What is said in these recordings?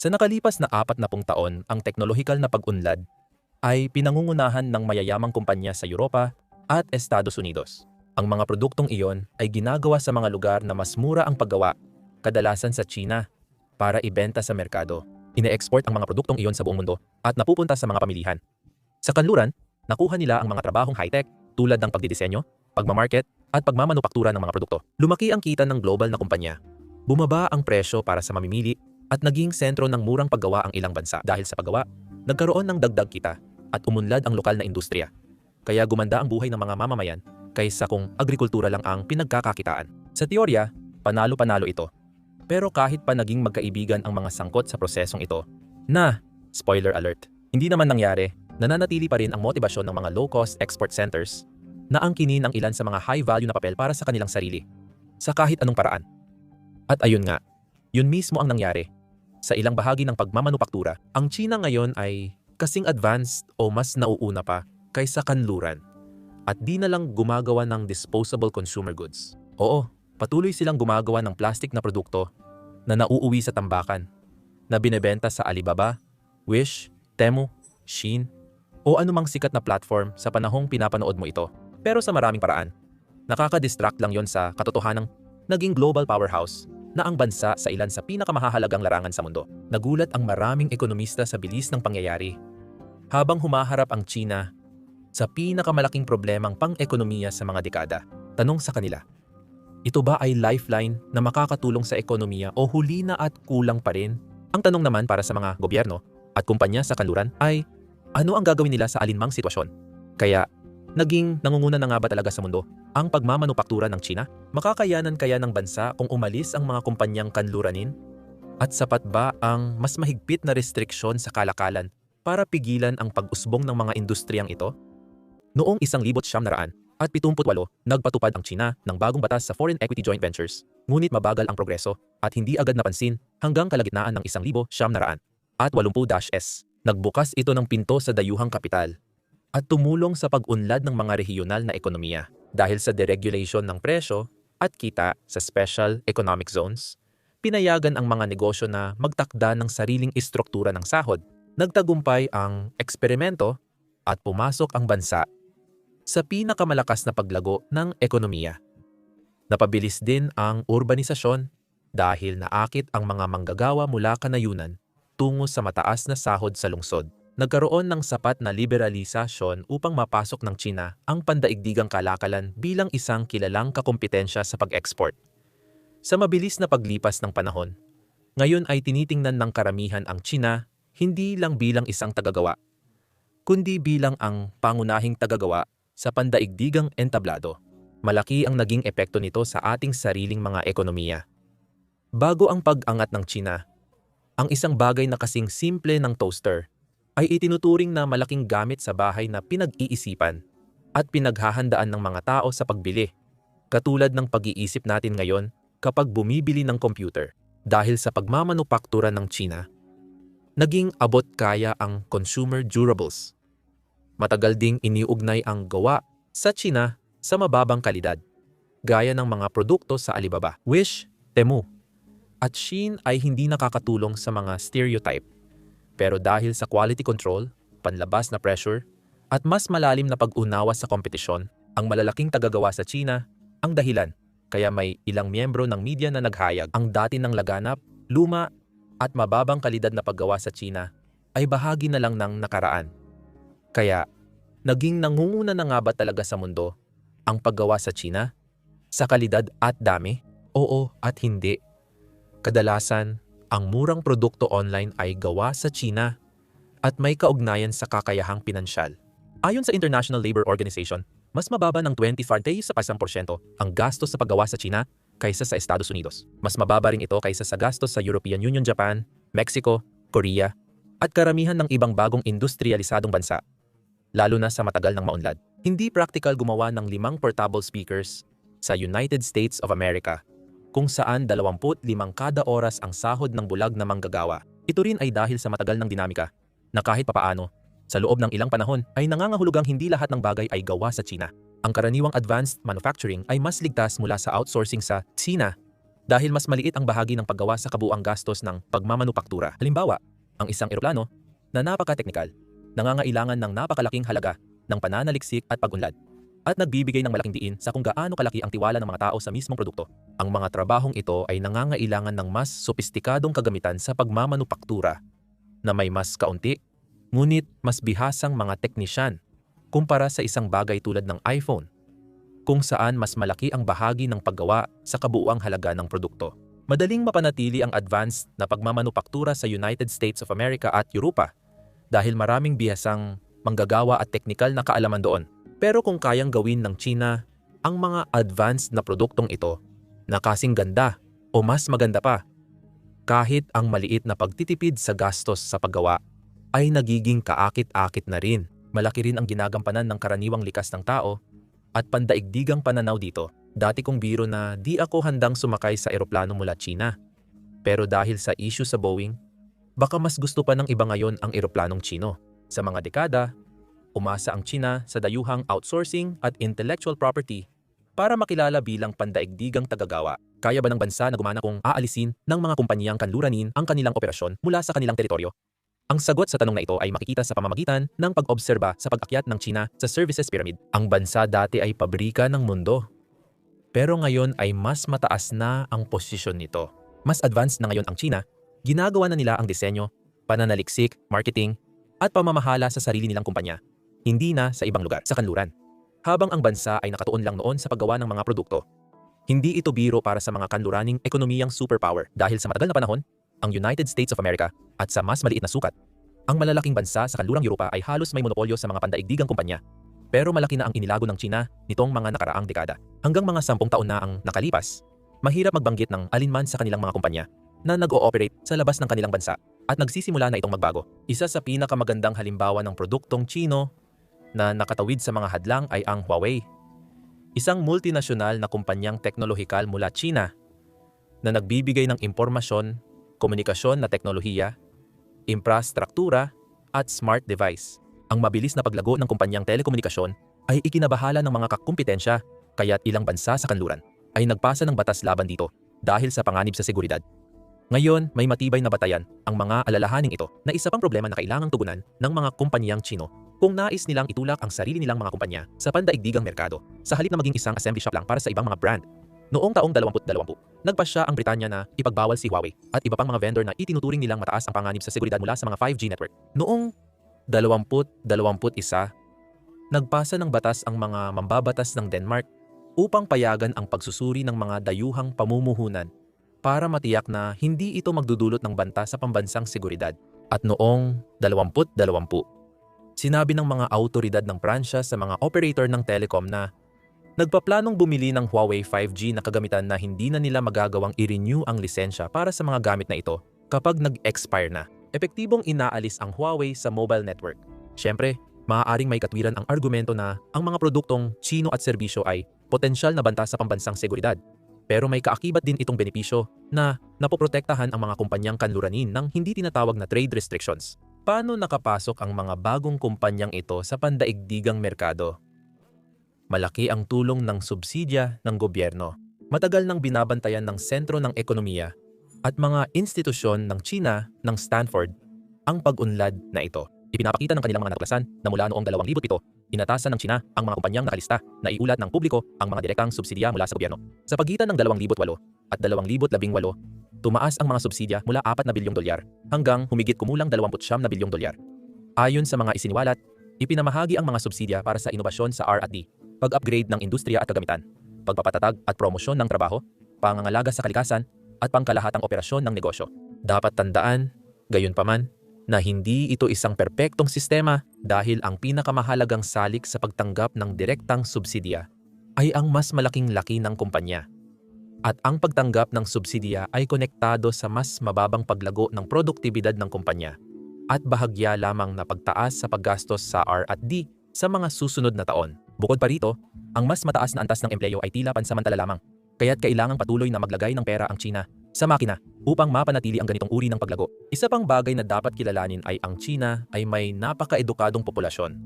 Sa nakalipas na 40 taon, ang teknolohikal na pag-unlad ay pinangungunahan ng mayayamang kumpanya sa Europa at Estados Unidos. Ang mga produktong iyon ay ginagawa sa mga lugar na mas mura ang paggawa, kadalasan sa China, para ibenta sa merkado. Ine-export ang mga produktong iyon sa buong mundo at napupunta sa mga pamilihan. Sa kanluran, nakuha nila ang mga trabahong high-tech tulad ng pagdidisenyo, pagmamarket at pagmamanupaktura ng mga produkto. Lumaki ang kita ng global na kumpanya. Bumaba ang presyo para sa mamimili at naging sentro ng murang paggawa ang ilang bansa. Dahil sa paggawa, nagkaroon ng dagdag kita at umunlad ang lokal na industriya. Kaya gumanda ang buhay ng mga mamamayan kaysa kung agrikultura lang ang pinagkakakitaan. Sa teorya, panalo-panalo ito. Pero kahit pa naging magkaibigan ang mga sangkot sa prosesong ito, spoiler alert, hindi naman nangyari, nananatili pa rin ang motibasyon ng mga low-cost export centers na angkinin ang ilan sa mga high-value na papel para sa kanilang sarili, sa kahit anong paraan. At ayun nga, yun mismo ang nangyari. Sa ilang bahagi ng pagmamanupaktura, ang China ngayon ay kasing advanced o mas nauuna pa kaysa kanluran. At di na lang gumagawa ng disposable consumer goods. Oo, patuloy silang gumagawa ng plastic na produkto na nauuwi sa tambakan, na binebenta sa Alibaba, Wish, Temu, Shein, o anumang sikat na platform sa panahong pinapanood mo ito. Pero sa maraming paraan, nakaka-distract lang yon sa katotohanang naging global powerhouse na ang bansa sa ilan sa pinakamahahalagang larangan sa mundo. Nagulat ang maraming ekonomista sa bilis ng pangyayari. Habang humaharap ang China sa pinakamalaking problemang pang-ekonomiya sa mga dekada, tanong sa kanila, ito ba ay lifeline na makakatulong sa ekonomiya o huli na at kulang pa rin? Ang tanong naman para sa mga gobyerno at kumpanya sa kanluran ay, ano ang gagawin nila sa alinmang sitwasyon? Kaya, naging nangunguna na nga ba talaga sa mundo ang pagmamanupaktura ng China? Makakayanan kaya ng bansa kung umalis ang mga kumpanyang kanluranin? At sapat ba ang mas mahigpit na restriksyon sa kalakalan para pigilan ang pag-usbong ng mga industriyang ito? Noong 1978, nagpatupad ang China ng bagong batas sa Foreign Equity Joint Ventures. Ngunit mabagal ang progreso at hindi agad napansin hanggang kalagitnaan ng 1980s. Nagbukas ito ng pinto sa dayuhang kapital at tumulong sa pag-unlad ng mga rehiyonal na ekonomiya. Dahil sa deregulation ng presyo at kita sa Special Economic Zones, pinayagan ang mga negosyo na magtakda ng sariling istruktura ng sahod. Nagtagumpay ang eksperimento at pumasok ang bansa sa pinakamalakas na paglago ng ekonomiya. Napabilis din ang urbanisasyon dahil naakit ang mga manggagawa mula kanayunan tungo sa mataas na sahod sa lungsod. Nagkaroon ng sapat na liberalisasyon upang mapasok ng China ang pandaigdigang kalakalan bilang isang kilalang kakumpetensya sa pag-export. Sa mabilis na paglipas ng panahon, ngayon ay tinitingnan ng karamihan ang China hindi lang bilang isang tagagawa, kundi bilang ang pangunahing tagagawa sa pandaigdigang entablado. Malaki ang naging epekto nito sa ating sariling mga ekonomiya. Bago ang pag-angat ng China, ang isang bagay na kasing simple ng toaster ay itinuturing na malaking gamit sa bahay na pinag-iisipan at pinaghahandaan ng mga tao sa pagbili, katulad ng pag-iisip natin ngayon kapag bumibili ng computer. Dahil sa pagmamanupaktura ng China, naging abot kaya ang consumer durables. Matagal ding iniugnay ang gawa sa China sa mababang kalidad, gaya ng mga produkto sa Alibaba, Wish, Temu, at Shein ay hindi nakakatulong sa mga stereotype. Pero dahil sa quality control, panlabas na pressure, at mas malalim na pag-unawa sa kompetisyon, ang malalaking tagagawa sa China ang dahilan kaya may ilang miyembro ng media na naghayag ang dati ng laganap, luma, at mababang kalidad na paggawa sa China ay bahagi na lang ng nakaraan. Kaya, naging nangunguna na nga ba talaga sa mundo ang paggawa sa China? Sa kalidad at dami? Oo at hindi. Kadalasan, ang murang produkto online ay gawa sa China at may kaugnayan sa kakayahang pinansyal. Ayon sa International Labour Organization, mas mababa ng 25% ang gastos sa paggawa sa China kaysa sa Estados Unidos. Mas mababa rin ito kaysa sa gastos sa European Union, Japan, Mexico, Korea, at karamihan ng ibang bagong industrialisadong bansa, lalo na sa matagal ng maunlad. Hindi practical gumawa ng 5 portable speakers sa United States of America, kung saan 25 kada oras ang sahod ng bulag na manggagawa. Ito rin ay dahil sa matagal ng dinamika, na kahit papaano, sa loob ng ilang panahon ay nangangahulugang hindi lahat ng bagay ay gawa sa China. Ang karaniwang advanced manufacturing ay mas ligtas mula sa outsourcing sa China dahil mas maliit ang bahagi ng paggawa sa kabuuang gastos ng pagmamanupaktura. Halimbawa, ang isang eroplano na napaka-teknikal, nangangailangan ng napakalaking halaga ng pananaliksik at pag-unlad, at nagbibigay ng malaking diin sa kung gaano kalaki ang tiwala ng mga tao sa mismong produkto. Ang mga trabahong ito ay nangangailangan ng mas sopistikadong kagamitan sa pagmamanupaktura na may mas kaunti, ngunit mas bihasang mga teknisyan kumpara sa isang bagay tulad ng iPhone, kung saan mas malaki ang bahagi ng paggawa sa kabuuang halaga ng produkto. Madaling mapanatili ang advanced na pagmamanupaktura sa United States of America at Europa dahil maraming bihasang manggagawa at teknikal na kaalaman doon. Pero kung kayang gawin ng China ang mga advanced na produktong ito na kasing ganda o mas maganda pa, kahit ang maliit na pagtitipid sa gastos sa paggawa ay nagiging kaakit-akit na rin. Malaki rin ang ginagampanan ng karaniwang likas ng tao at pandaigdigang pananaw dito. Dati kong biro na di ako handang sumakay sa eroplano mula China. Pero dahil sa issue sa Boeing, baka mas gusto pa ng iba ngayon ang eroplanong Chino. Sa mga dekada, umasa ang China sa dayuhang outsourcing at intellectual property para makilala bilang pandaigdigang tagagawa. Kaya ba ng bansa na gumana kung aalisin ng mga kumpanyang kanluranin ang kanilang operasyon mula sa kanilang teritoryo? Ang sagot sa tanong na ito ay makikita sa pamamagitan ng pag-obserba sa pag-akyat ng China sa Services Pyramid. Ang bansa dati ay pabrika ng mundo, pero ngayon ay mas mataas na ang posisyon nito. Mas advanced na ngayon ang China, ginagawa na nila ang disenyo, pananaliksik, marketing, at pamamahala sa sarili nilang kumpanya, hindi na sa ibang lugar, sa kanluran. Habang ang bansa ay nakatuon lang noon sa paggawa ng mga produkto. Hindi ito biro para sa mga kanluraning ekonomiyang superpower dahil sa matagal na panahon, ang United States of America at sa mas maliit na sukat, ang malalaking bansa sa kanlurang Europa ay halos may monopolyo sa mga pandaigdigang kumpanya. Pero malaki na ang inilago ng China nitong mga nakaraang dekada. Hanggang mga 10 taon na ang nakalipas, mahirap magbanggit ng alinman sa kanilang mga kumpanya na nag-ooperate sa labas ng kanilang bansa at nagsisimula na itong magbago. Isa sa pinakamagandang halimbawa ng produktong Chino na nakatawid sa mga hadlang ay ang Huawei, isang multinasyonal na kumpanyang teknolohikal mula China na nagbibigay ng impormasyon, komunikasyon na teknolohiya, infrastruktura at smart device. Ang mabilis na paglago ng kumpanyang telekomunikasyon ay ikinabahala ng mga kakumpetensya, kaya't ilang bansa sa kanluran ay nagpasa ng batas laban dito dahil sa panganib sa seguridad. Ngayon, may matibay na batayan ang mga alalahaning ito na isa pang problema na kailangang tugunan ng mga kumpanyang Chino kung nais nilang itulak ang sarili nilang mga kumpanya sa pandaigdigang merkado sa halip na maging isang assembly shop lang para sa ibang mga brand. Noong taong 2020, nagpasya ang Britanya na ipagbawal si Huawei at iba pang mga vendor na itinuturing nilang mataas ang panganib sa seguridad mula sa mga 5G network. Noong 2021, nagpasa ng batas ang mga mambabatas ng Denmark upang payagan ang pagsusuri ng mga dayuhang pamumuhunan para matiyak na hindi ito magdudulot ng banta sa pambansang seguridad. At noong 2020, sinabi ng mga autoridad ng Pransya sa mga operator ng telecom na nagpaplanong bumili ng Huawei 5G na kagamitan na hindi na nila magagawang i-renew ang lisensya para sa mga gamit na ito kapag nag-expire na. Epektibong inaalis ang Huawei sa mobile network. Siyempre, maaaring may katwiran ang argumento na ang mga produktong Chino at serbisyo ay potensyal na banta sa pambansang seguridad. Pero may kaakibat din itong benepisyo na napoprotektahan ang mga kumpanyang kanluranin ng hindi tinatawag na trade restrictions. Paano nakapasok ang mga bagong kumpanyang ito sa pandaigdigang merkado? Malaki ang tulong ng subsidya ng gobyerno. Matagal nang binabantayan ng sentro ng ekonomiya at mga institusyon ng China ng Stanford ang pag-unlad na ito. Ipinapakita ng kanilang mga natuklasan na mula noong 2007, inatasan ng China ang mga kumpanyang nakalista na iulat ng publiko ang mga direktang subsidya mula sa gobyerno. Sa pagitan ng 2008 at 2018, tumaas ang mga subsidya mula 4 na bilyong dolyar hanggang humigit kumulang 29 na bilyong dolyar. Ayon sa mga isiniwalat, ipinamahagi ang mga subsidya para sa inobasyon sa R&D, pag-upgrade ng industriya at kagamitan, pagpapatatag at promosyon ng trabaho, pangangalaga sa kalikasan, at pangkalahatang operasyon ng negosyo. Dapat tandaan, gayunpaman, na hindi ito isang perpektong sistema dahil ang pinakamahalagang salik sa pagtanggap ng direktang subsidya ay ang mas malaking laki ng kumpanya. At ang pagtanggap ng subsidya ay konektado sa mas mababang paglago ng produktibidad ng kumpanya at bahagya lamang na pagtaas sa paggastos sa R&D sa mga susunod na taon. Bukod pa rito, ang mas mataas na antas ng empleyo ay tila pansamantala lamang, kaya't kailangang patuloy na maglagay ng pera ang China sa makina upang mapanatili ang ganitong uri ng paglago. Isa pang bagay na dapat kilalanin ay ang China ay may napaka-edukadong populasyon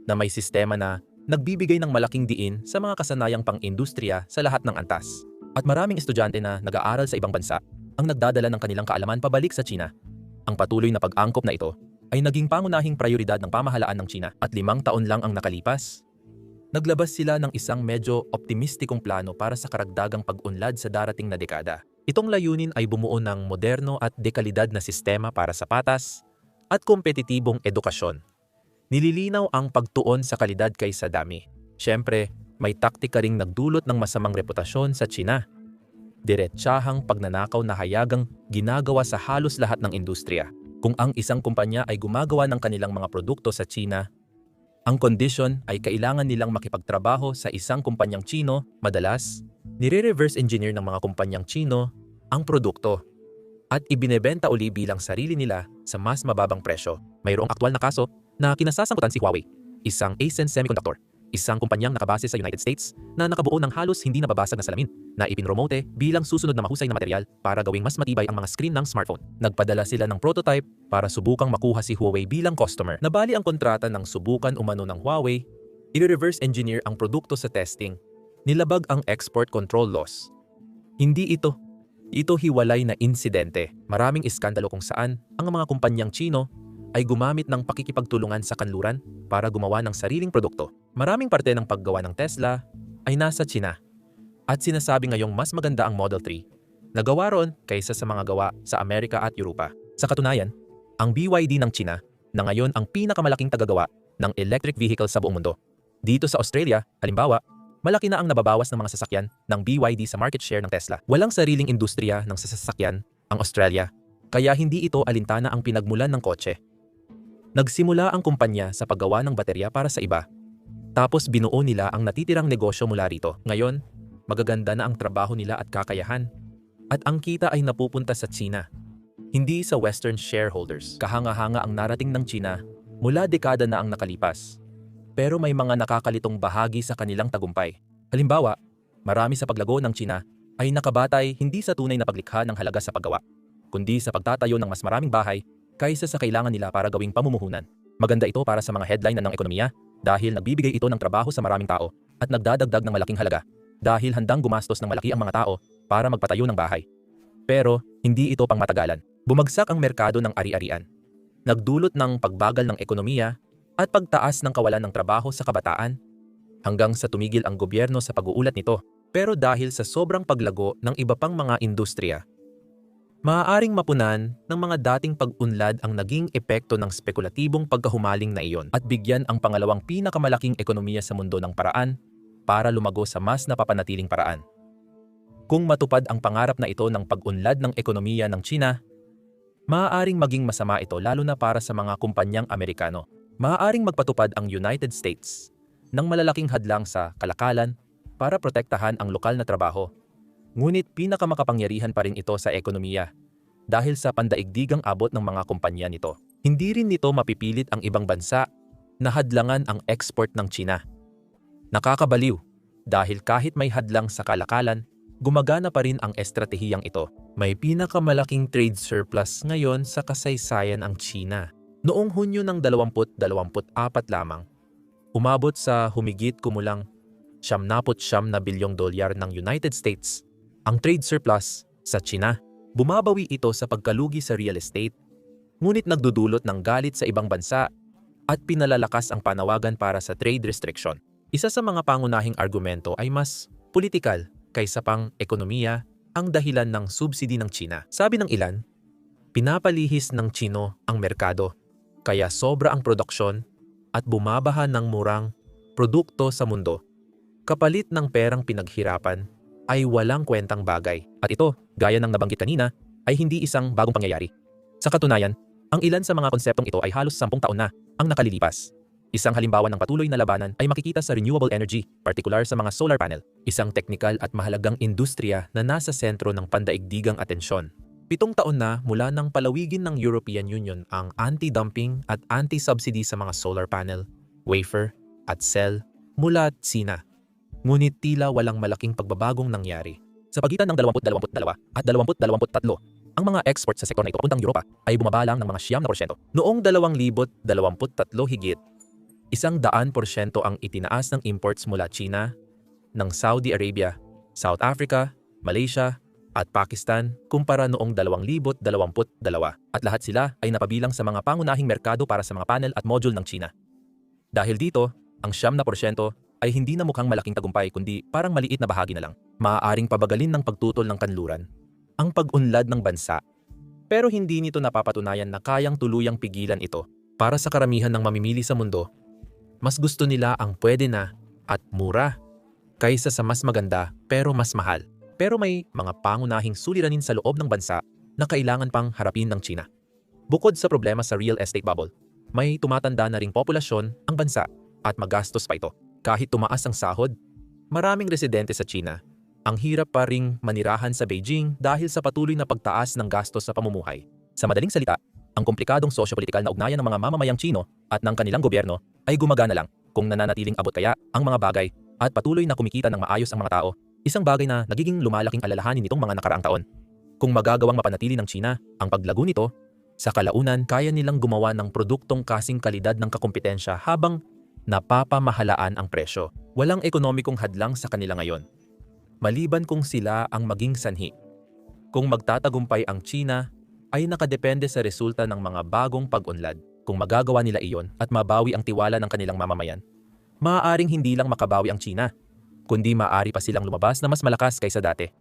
na may sistema na nagbibigay ng malaking diin sa mga kasanayang pang-industriya sa lahat ng antas. At maraming estudyante na nag-aaral sa ibang bansa ang nagdadala ng kanilang kaalaman pabalik sa China. Ang patuloy na pag-angkop na ito ay naging pangunahing prioridad ng pamahalaan ng China at 5 taon lang ang nakalipas. Naglabas sila ng isang medyo optimistikong plano para sa karagdagang pag-unlad sa darating na dekada. Itong layunin ay bumuo ng moderno at dekalidad na sistema para sa patas at kompetitibong edukasyon. Nililinaw ang pagtuon sa kalidad kaysa dami. Siyempre, may taktika ring nagdulot ng masamang reputasyon sa China. Diretsahang pagnanakaw na hayagang ginagawa sa halos lahat ng industriya. Kung ang isang kumpanya ay gumagawa ng kanilang mga produkto sa China, ang kondisyon ay kailangan nilang makipagtrabaho sa isang kumpanyang Chino. Madalas, nire-reverse engineer ng mga kumpanyang Chino ang produkto at ibinebenta uli bilang sarili nila sa mas mababang presyo. Mayroong aktwal na kaso na kinasasangkutan si Huawei, isang ASEAN semiconductor, isang kumpanyang nakabase sa United States na nakabuo ng halos hindi nababasag na salamin na ipinromote bilang susunod na mahusay na material para gawing mas matibay ang mga screen ng smartphone. Nagpadala sila ng prototype para subukang makuha si Huawei bilang customer. Nabali ang kontrata ng subukan umano ng Huawei, i-reverse engineer ang produkto sa testing, nilabag ang export control laws. Hindi ito hiwalay na insidente. Maraming iskandalo kung saan ang mga kumpanyang Chino ay gumamit ng pakikipagtulungan sa kanluran para gumawa ng sariling produkto. Maraming parte ng paggawa ng Tesla ay nasa China. At sinasabi ngayong mas maganda ang Model 3 na gawa ron kaysa sa mga gawa sa Amerika at Europa. Sa katunayan, ang BYD ng China na ngayon ang pinakamalaking tagagawa ng electric vehicle sa buong mundo. Dito sa Australia, halimbawa, malaki na ang nababawas ng mga sasakyan ng BYD sa market share ng Tesla. Walang sariling industriya ng sasakyan ang Australia, kaya hindi ito alintana ang pinagmulan ng kotse. Nagsimula ang kumpanya sa paggawa ng baterya para sa iba. Tapos binuo nila ang natitirang negosyo mula rito. Ngayon, magaganda na ang trabaho nila at kakayahan. At ang kita ay napupunta sa China, hindi sa Western shareholders. Kahanga-hanga ang narating ng China mula dekada na ang nakalipas. Pero may mga nakakalitong bahagi sa kanilang tagumpay. Halimbawa, marami sa paglago ng China ay nakabatay hindi sa tunay na paglikha ng halaga sa paggawa, kundi sa pagtatayo ng mas maraming bahay kaysa sa kailangan nila para gawing pamumuhunan. Maganda ito para sa mga headline ng ekonomiya dahil nagbibigay ito ng trabaho sa maraming tao at nagdadagdag ng malaking halaga dahil handang gumastos ng malaki ang mga tao para magpatayo ng bahay. Pero hindi ito pangmatagalan. Bumagsak ang merkado ng ari-arian. Nagdulot ng pagbagal ng ekonomiya at pagtaas ng kawalan ng trabaho sa kabataan hanggang sa tumigil ang gobyerno sa pag-uulat nito. Pero dahil sa sobrang paglago ng iba pang mga industriya, maaaring mapunan ng mga dating pag-unlad ang naging epekto ng spekulatibong pagkahumaling na iyon at bigyan ang pangalawang pinakamalaking ekonomiya sa mundo ng paraan para lumago sa mas napapanatiling paraan. Kung matupad ang pangarap na ito ng pag-unlad ng ekonomiya ng China, maaaring maging masama ito lalo na para sa mga kumpanyang Amerikano. Maaaring magpatupad ang United States ng malalaking hadlang sa kalakalan para protektahan ang lokal na trabaho. Ngunit pinakamakapangyarihan pa rin ito sa ekonomiya dahil sa pandaigdigang abot ng mga kumpanya nito. Hindi rin nito mapipilit ang ibang bansa na hadlangan ang export ng China. Nakakabaliw dahil kahit may hadlang sa kalakalan, gumagana pa rin ang estratehiyang ito. May pinakamalaking trade surplus ngayon sa kasaysayan ang China. Noong Hunyo ng 2024 lamang, umabot sa humigit kumulang $99 na bilyong ng United States ang trade surplus sa China. Bumabawi ito sa pagkalugi sa real estate, ngunit nagdudulot ng galit sa ibang bansa at pinalalakas ang panawagan para sa trade restriction. Isa sa mga pangunahing argumento ay mas politikal kaysa pang ekonomiya ang dahilan ng subsidy ng China. Sabi ng ilan, pinapalihis ng Chino ang merkado, kaya sobra ang produksyon at bumabaha ng murang produkto sa mundo. Kapalit ng perang pinaghirapan ay walang kwentang bagay. At ito, gaya ng nabanggit kanina, ay hindi isang bagong pangyayari. Sa katunayan, ang ilan sa mga konseptong ito ay halos 10 taon na ang nakalilipas. Isang halimbawa ng patuloy na labanan ay makikita sa renewable energy, partikular sa mga solar panel, isang teknikal at mahalagang industriya na nasa sentro ng pandaigdigang atensyon. 7 taon na mula nang palawigin ng European Union ang anti-dumping at anti-subsidy sa mga solar panel, wafer at cell mula China. Ngunit tila walang malaking pagbabagong nangyari. Sa pagitan ng 2022 at 2023, ang mga export sa sektor na ito papuntang Europa ay bumaba lang ng mga 9%. Noong 2023 higit, 100% ang itinaas ng imports mula China, ng Saudi Arabia, South Africa, Malaysia, at Pakistan kumpara noong 2022 at lahat sila ay napabilang sa mga pangunahing merkado para sa mga panel at module ng China. Dahil dito, ang 7% ay hindi na mukhang malaking tagumpay kundi parang maliit na bahagi na lang. Maaaring pabagalin ng pagtutol ng kanluran ang pag-unlad ng bansa. Pero hindi nito napapatunayan na kayang tuluyang pigilan ito. Para sa karamihan ng mamimili sa mundo, mas gusto nila ang pwede na at mura kaysa sa mas maganda pero mas mahal. Pero may mga pangunahing suliranin sa loob ng bansa na kailangan pang harapin ng China. Bukod sa problema sa real estate bubble, may tumatanda na ring populasyon ang bansa at magastos pa ito. Kahit tumaas ang sahod, maraming residente sa China ang hirap pa ring manirahan sa Beijing dahil sa patuloy na pagtaas ng gastos sa pamumuhay. Sa madaling salita, ang komplikadong sosyo-politikal na ugnayan ng mga mamamayang Chino at ng kanilang gobyerno ay gumagana lang kung nananatiling abot kaya ang mga bagay at patuloy na kumikita ng maayos ang mga tao, isang bagay na nagiging lumalaking alalahanin nitong mga nakaraang taon. Kung magagawang mapanatili ng China ang paglago nito, sa kalaunan kaya nilang gumawa ng produktong kasing kalidad ng kakumpetensya habang napapamahalaan ang presyo. Walang ekonomikong hadlang sa kanila ngayon, maliban kung sila ang maging sanhi. Kung magtatagumpay ang China, ay nakadepende sa resulta ng mga bagong pag-unlad. Kung magagawa nila iyon at mabawi ang tiwala ng kanilang mamamayan, maaaring hindi lang makabawi ang China, kundi maaari pa silang lumabas na mas malakas kaysa dati.